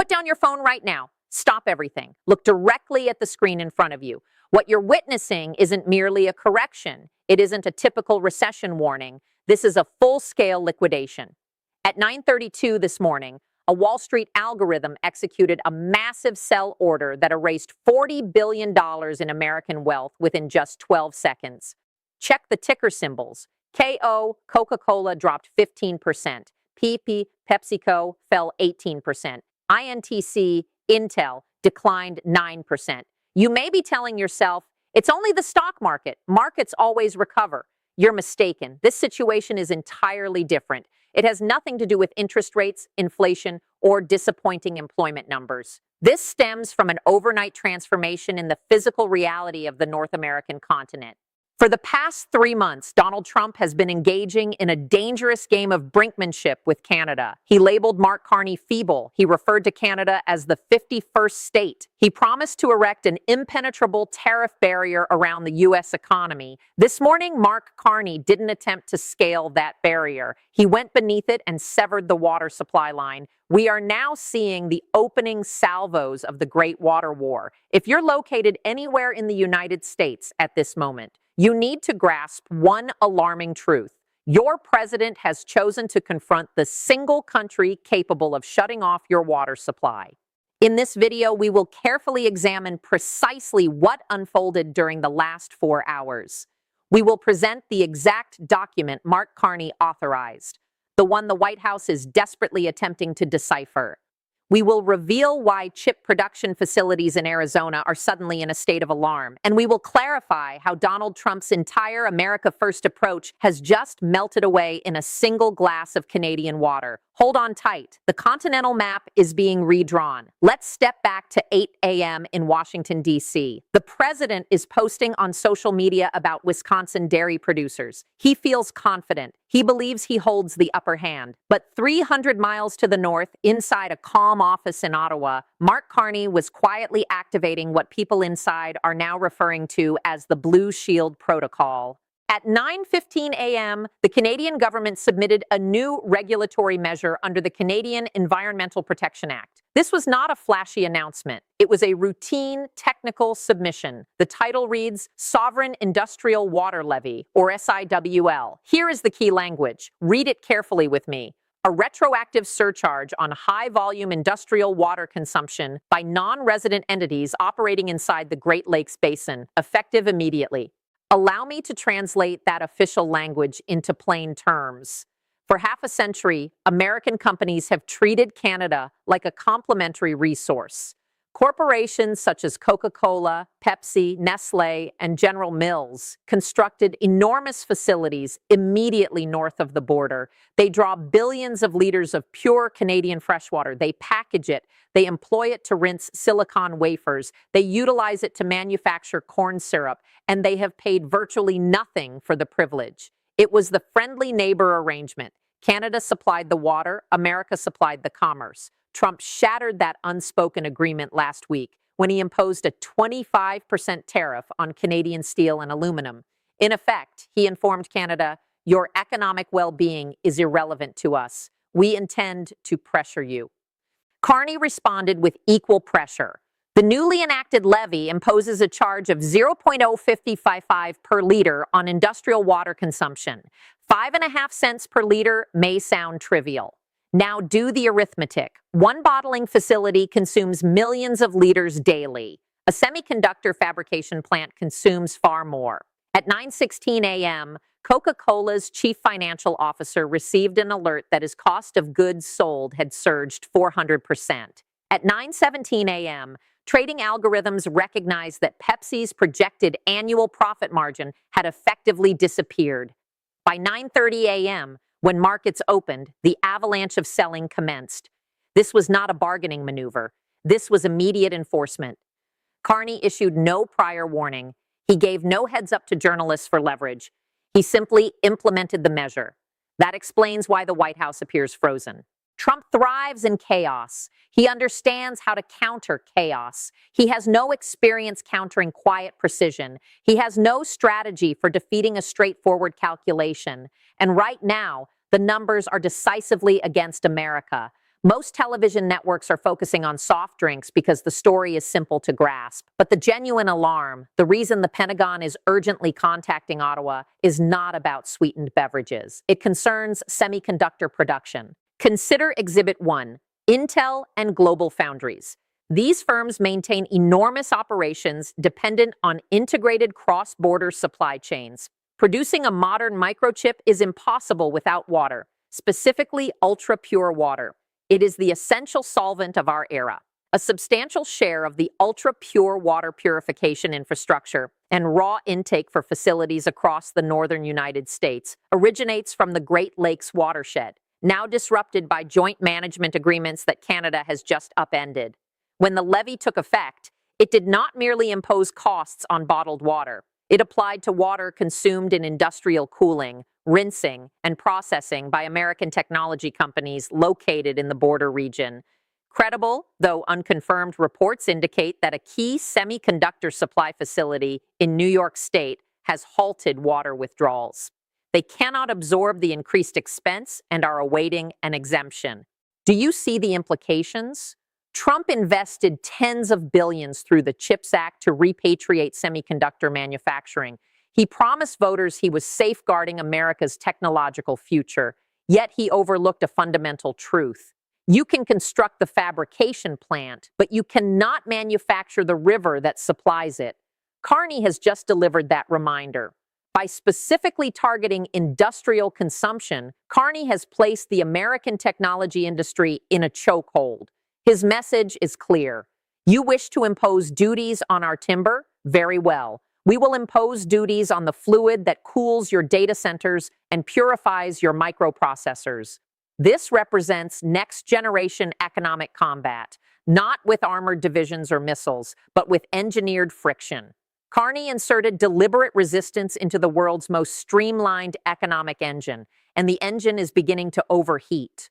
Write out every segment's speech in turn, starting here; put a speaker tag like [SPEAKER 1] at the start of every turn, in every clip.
[SPEAKER 1] Put down your phone right now. Stop everything. Look directly at the screen in front of you. What you're witnessing isn't merely a correction. It isn't a typical recession warning. This is a full-scale liquidation. At 9:32 this morning, a Wall Street algorithm executed a massive sell order that erased $40 billion in American wealth within just 12 seconds. Check the ticker symbols. KO, Coca-Cola dropped 15%. PP, PepsiCo fell 18%. INTC, Intel declined 9%. You may be telling yourself, it's only the stock market. Markets always recover. You're mistaken. This situation is entirely different. It has nothing to do with interest rates, inflation, or disappointing employment numbers. This stems from an overnight transformation in the physical reality of the North American continent. For the past 3 months, Donald Trump has been engaging in a dangerous game of brinkmanship with Canada. He labeled Mark Carney feeble. He referred to Canada as the 51st state. He promised to erect an impenetrable tariff barrier around the U.S. economy. This morning, Mark Carney didn't attempt to scale that barrier. He went beneath it and severed the water supply line. We are now seeing the opening salvos of the Great Water War. If you're located anywhere in the United States at this moment, you need to grasp one alarming truth. Your president has chosen to confront the single country capable of shutting off your water supply. In this video, we will carefully examine precisely what unfolded during the last 4 hours. We will present the exact document Mark Carney authorized, the one the White House is desperately attempting to decipher. We will reveal why chip production facilities in Arizona are suddenly in a state of alarm, and we will clarify how Donald Trump's entire America First approach has just melted away in a single glass of Canadian water. Hold on tight. The continental map is being redrawn. Let's step back to 8 a.m. in Washington, D.C. The president is posting on social media about Wisconsin dairy producers. He feels confident. He believes he holds the upper hand. But 300 miles to the north, inside a calm office in Ottawa, Mark Carney was quietly activating what people inside are now referring to as the Blue Shield Protocol. At 9:15 a.m., the Canadian government submitted a new regulatory measure under the Canadian Environmental Protection Act. This was not a flashy announcement. It was a routine technical submission. The title reads Sovereign Industrial Water Levy, or SIWL. Here is the key language. Read it carefully with me. A retroactive surcharge on high-volume industrial water consumption by non-resident entities operating inside the Great Lakes Basin, effective immediately. Allow me to translate that official language into plain terms. For half a century, American companies have treated Canada like a complementary resource. Corporations such as Coca-Cola, Pepsi, Nestle, and General Mills constructed enormous facilities immediately north of the border. They draw billions of liters of pure Canadian freshwater. They package it. They employ it to rinse silicon wafers. They utilize it to manufacture corn syrup, and they have paid virtually nothing for the privilege. It was the friendly neighbor arrangement. Canada supplied the water, America supplied the commerce. Trump shattered that unspoken agreement last week when he imposed a 25% tariff on Canadian steel and aluminum. In effect, he informed Canada, your economic well-being is irrelevant to us. We intend to pressure you. Carney responded with equal pressure. The newly enacted levy imposes a charge of 0.0555 per liter on industrial water consumption. 5.5 cents per liter may sound trivial. Now do the arithmetic. One bottling facility consumes millions of liters daily. A semiconductor fabrication plant consumes far more. At 9:16 a.m., Coca-Cola's chief financial officer received an alert that his cost of goods sold had surged 400%. At 9:17 a.m., trading algorithms recognized that Pepsi's projected annual profit margin had effectively disappeared. By 9:30 a.m., when markets opened, the avalanche of selling commenced. This was not a bargaining maneuver. This was immediate enforcement. Carney issued no prior warning. He gave no heads up to journalists for leverage. He simply implemented the measure. That explains why the White House appears frozen. Trump thrives in chaos. He understands how to counter chaos. He has no experience countering quiet precision. He has no strategy for defeating a straightforward calculation. And right now, the numbers are decisively against America. Most television networks are focusing on soft drinks because the story is simple to grasp. But the genuine alarm, the reason the Pentagon is urgently contacting Ottawa, is not about sweetened beverages. It concerns semiconductor production. Consider Exhibit 1, Intel and Global Foundries. These firms maintain enormous operations dependent on integrated cross-border supply chains. Producing a modern microchip is impossible without water, specifically ultra-pure water. It is the essential solvent of our era. A substantial share of the ultra-pure water purification infrastructure and raw intake for facilities across the northern United States originates from the Great Lakes watershed, now disrupted by joint management agreements that Canada has just upended. When the levy took effect, it did not merely impose costs on bottled water. It applied to water consumed in industrial cooling, rinsing, and processing by American technology companies located in the border region. Credible, though unconfirmed, reports indicate that a key semiconductor supply facility in New York State has halted water withdrawals. They cannot absorb the increased expense and are awaiting an exemption. Do you see the implications? Trump invested tens of billions through the CHIPS Act to repatriate semiconductor manufacturing. He promised voters he was safeguarding America's technological future, yet he overlooked a fundamental truth. You can construct the fabrication plant, but you cannot manufacture the river that supplies it. Carney has just delivered that reminder. By specifically targeting industrial consumption, Carney has placed the American technology industry in a chokehold. His message is clear. You wish to impose duties on our timber? Very well. We will impose duties on the fluid that cools your data centers and purifies your microprocessors. This represents next-generation economic combat, not with armored divisions or missiles, but with engineered friction. Carney inserted deliberate resistance into the world's most streamlined economic engine, and the engine is beginning to overheat.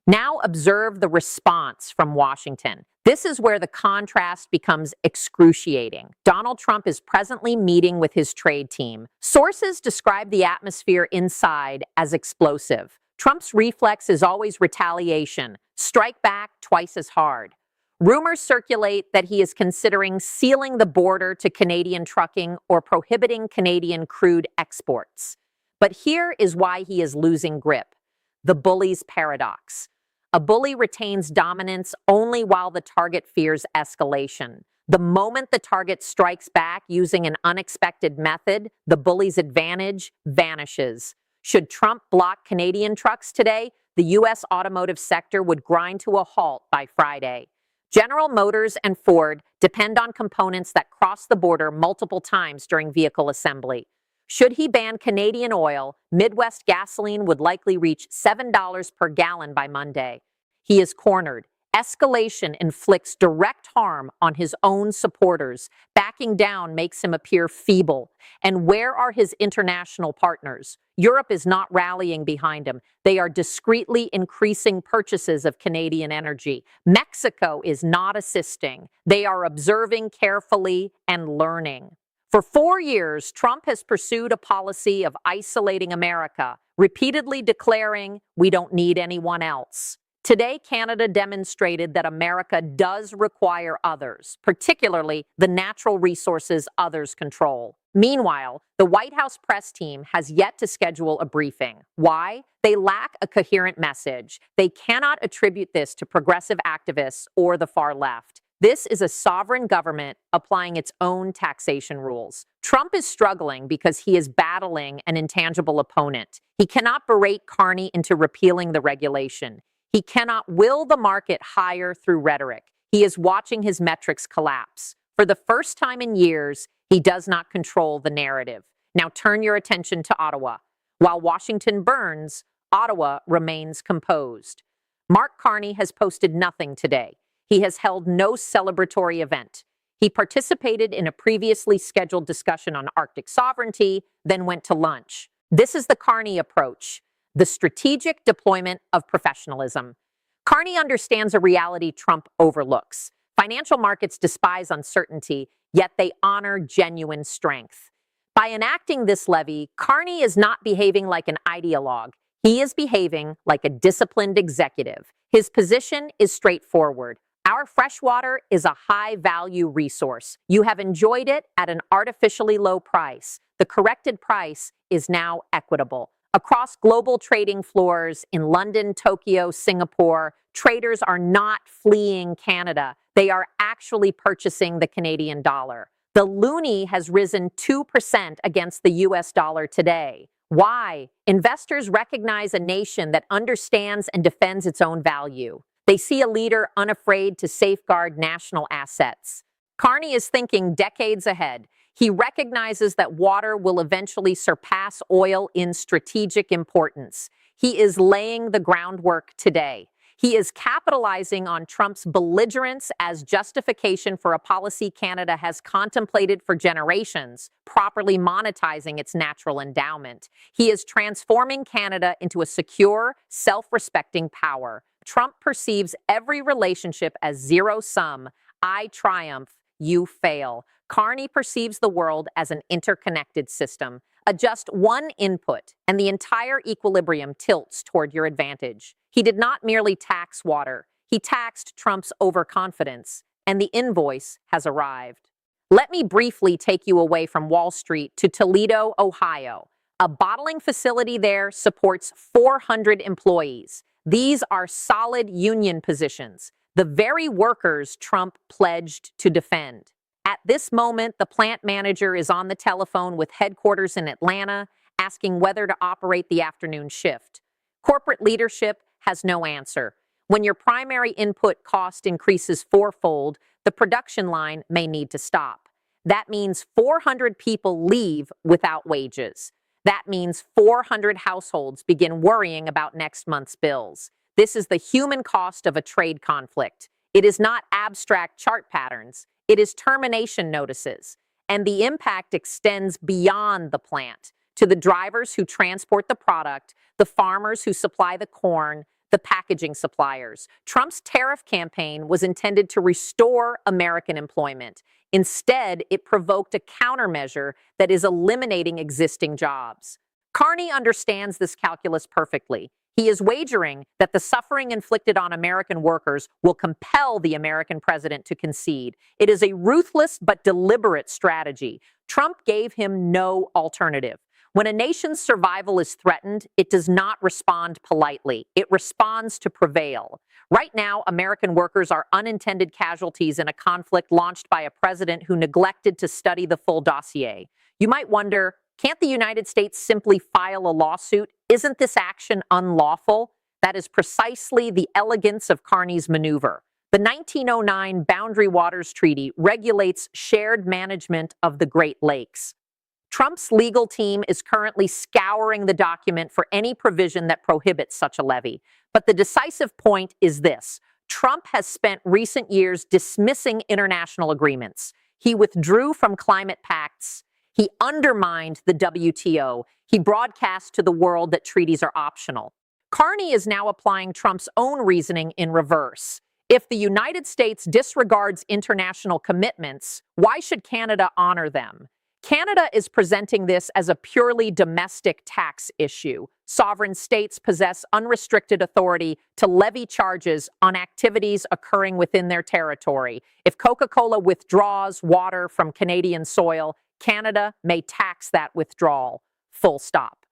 [SPEAKER 1] Now observe the response from Washington. This is where the contrast becomes excruciating. Donald Trump is presently meeting with his trade team. Sources describe the atmosphere inside as explosive. Trump's reflex is always retaliation. Strike back twice as hard. Rumors circulate that he is considering sealing the border to Canadian trucking or prohibiting Canadian crude exports. But here is why he is losing grip. The bully's paradox. A bully retains dominance only while the target fears escalation. The moment the target strikes back using an unexpected method, the bully's advantage vanishes. Should Trump block Canadian trucks today, the U.S. automotive sector would grind to a halt by Friday. General Motors and Ford depend on components that cross the border multiple times during vehicle assembly. Should he ban Canadian oil, Midwest gasoline would likely reach $7 per gallon by Monday. He is cornered. Escalation inflicts direct harm on his own supporters. Backing down makes him appear feeble. And where are his international partners? Europe is not rallying behind him. They are discreetly increasing purchases of Canadian energy. Mexico is not assisting. They are observing carefully and learning. For 4 years, Trump has pursued a policy of isolating America, repeatedly declaring, "We don't need anyone else." Today, Canada demonstrated that America does require others, particularly the natural resources others control. Meanwhile, the White House press team has yet to schedule a briefing. Why? They lack a coherent message. They cannot attribute this to progressive activists or the far left. This is a sovereign government applying its own taxation rules. Trump is struggling because he is battling an intangible opponent. He cannot berate Carney into repealing the regulation. He cannot will the market higher through rhetoric. He is watching his metrics collapse. For the first time in years, he does not control the narrative. Now turn your attention to Ottawa. While Washington burns, Ottawa remains composed. Mark Carney has posted nothing today. He has held no celebratory event. He participated in a previously scheduled discussion on Arctic sovereignty, then went to lunch. This is the Carney approach, the strategic deployment of professionalism. Carney understands a reality Trump overlooks. Financial markets despise uncertainty, yet they honor genuine strength. By enacting this levy, Carney is not behaving like an ideologue. He is behaving like a disciplined executive. His position is straightforward. Our freshwater is a high-value resource. You have enjoyed it at an artificially low price. The corrected price is now equitable. Across global trading floors in London, Tokyo, Singapore, traders are not fleeing Canada. They are actually purchasing the Canadian dollar. The loonie has risen 2% against the US dollar today. Why? Investors recognize a nation that understands and defends its own value. They see a leader unafraid to safeguard national assets. Carney is thinking decades ahead. He recognizes that water will eventually surpass oil in strategic importance. He is laying the groundwork today. He is capitalizing on Trump's belligerence as justification for a policy Canada has contemplated for generations, properly monetizing its natural endowment. He is transforming Canada into a secure, self-respecting power. Trump perceives every relationship as zero-sum. I triumph, you fail. Carney perceives the world as an interconnected system. Adjust one input, and the entire equilibrium tilts toward your advantage. He did not merely tax water. He taxed Trump's overconfidence, and the invoice has arrived. Let me briefly take you away from Wall Street to Toledo, Ohio. A bottling facility there supports 400 employees. These are solid union positions, the very workers Trump pledged to defend. At this moment, the plant manager is on the telephone with headquarters in Atlanta, asking whether to operate the afternoon shift. Corporate leadership has no answer. When your primary input cost increases fourfold, the production line may need to stop. That means 400 people leave without wages. That means 400 households begin worrying about next month's bills. This is the human cost of a trade conflict. It is not abstract chart patterns. It is termination notices. And the impact extends beyond the plant to the drivers who transport the product, the farmers who supply the corn, the packaging suppliers. Trump's tariff campaign was intended to restore American employment. Instead, it provoked a countermeasure that is eliminating existing jobs. Carney understands this calculus perfectly. He is wagering that the suffering inflicted on American workers will compel the American president to concede. It is a ruthless but deliberate strategy. Trump gave him no alternative. When a nation's survival is threatened, it does not respond politely. It responds to prevail. Right now, American workers are unintended casualties in a conflict launched by a president who neglected to study the full dossier. You might wonder, can't the United States simply file a lawsuit? Isn't this action unlawful? That is precisely the elegance of Carney's maneuver. The 1909 Boundary Waters Treaty regulates shared management of the Great Lakes. Trump's legal team is currently scouring the document for any provision that prohibits such a levy. But the decisive point is this: Trump has spent recent years dismissing international agreements. He withdrew from climate pacts. He undermined the WTO. He broadcast to the world that treaties are optional. Carney is now applying Trump's own reasoning in reverse. If the United States disregards international commitments, why should Canada honor them? Canada is presenting this as a purely domestic tax issue. Sovereign states possess unrestricted authority to levy charges on activities occurring within their territory. If Coca-Cola withdraws water from Canadian soil, Canada may tax that withdrawal. Full stop.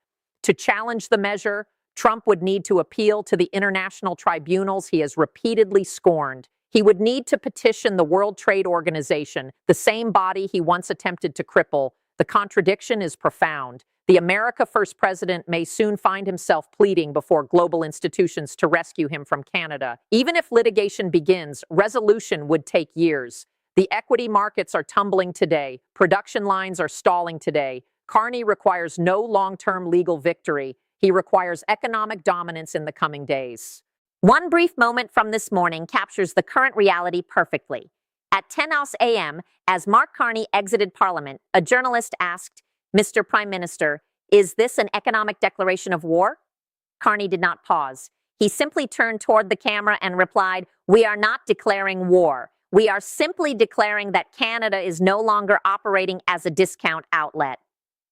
[SPEAKER 1] To challenge the measure, Trump would need to appeal to the international tribunals he has repeatedly scorned. He would need to petition the World Trade Organization, the same body he once attempted to cripple. The contradiction is profound. The America First president may soon find himself pleading before global institutions to rescue him from Canada. Even if litigation begins, resolution would take years. The equity markets are tumbling today. Production lines are stalling today. Carney requires no long-term legal victory. He requires economic dominance in the coming days.
[SPEAKER 2] One brief moment from this morning captures the current reality perfectly. At 10 a.m., as Mark Carney exited Parliament, a journalist asked, "Mr. Prime Minister, is this an economic declaration of war?" Carney did not pause. He simply turned toward the camera and replied, "We are not declaring war. We are simply declaring that Canada is no longer operating as a discount outlet."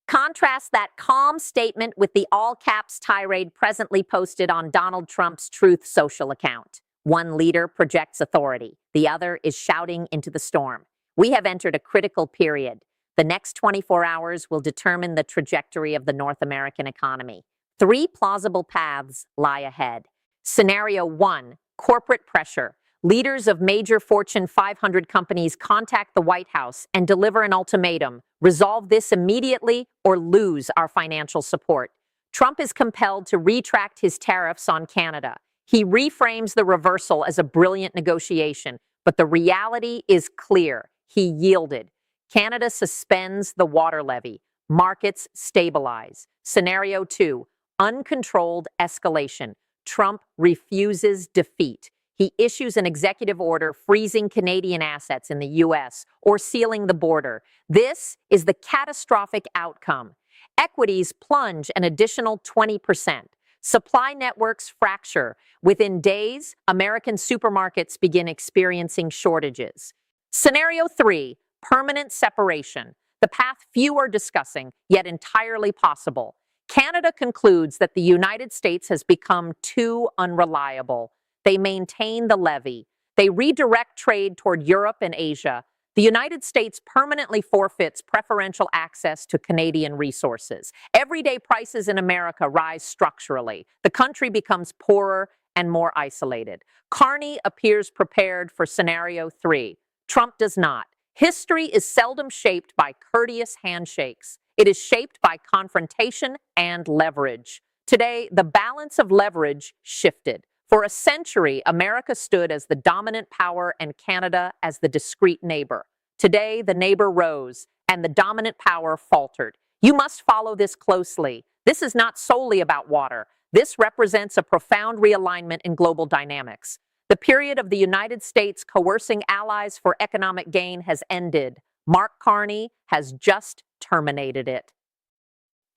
[SPEAKER 2] Contrast that calm statement with the all-caps tirade presently posted on Donald Trump's Truth Social account. One leader projects authority. The other is shouting into the storm. We have entered a critical period. The next 24 hours will determine the trajectory of the North American economy. Three plausible paths lie ahead. Scenario 1, corporate pressure. Leaders of major Fortune 500 companies contact the White House and deliver an ultimatum. Resolve this immediately or lose our financial support. Trump is compelled to retract his tariffs on Canada. He reframes the reversal as a brilliant negotiation, but the reality is clear. He yielded. Canada suspends the water levy. Markets stabilize. Scenario 2, uncontrolled escalation. Trump refuses defeat. He issues an executive order freezing Canadian assets in the U.S. or sealing the border. This is the catastrophic outcome. Equities plunge an additional 20%. Supply networks fracture. Within days, American supermarkets begin experiencing shortages. Scenario 3, permanent separation. The path few are discussing, yet entirely possible. Canada concludes that the United States has become too unreliable. They maintain the levy. They redirect trade toward Europe and Asia. The United States permanently forfeits preferential access to Canadian resources. Everyday prices in America rise structurally. The country becomes poorer and more isolated. Carney appears prepared for scenario 3. Trump does not. History is seldom shaped by courteous handshakes. It is shaped by confrontation and leverage. Today, the balance of leverage shifted. For a century, America stood as the dominant power and Canada as the discreet neighbor. Today, the neighbor rose and the dominant power faltered. You must follow this closely. This is not solely about water. This represents a profound realignment in global dynamics. The period of the United States coercing allies for economic gain has ended. Mark Carney has just terminated it.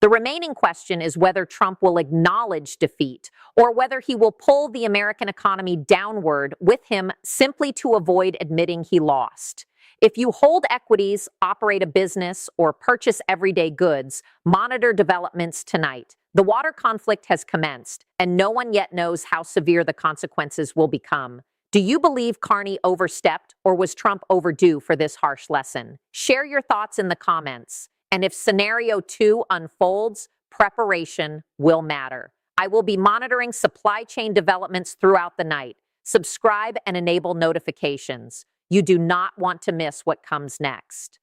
[SPEAKER 2] The remaining question is whether Trump will acknowledge defeat or whether he will pull the American economy downward with him simply to avoid admitting he lost. If you hold equities, operate a business, or purchase everyday goods, monitor developments tonight. The water conflict has commenced, and no one yet knows how severe the consequences will become. Do you believe Carney overstepped, or was Trump overdue for this harsh lesson? Share your thoughts in the comments. And if scenario 2 unfolds, preparation will matter. I will be monitoring supply chain developments throughout the night. Subscribe and enable notifications. You do not want to miss what comes next.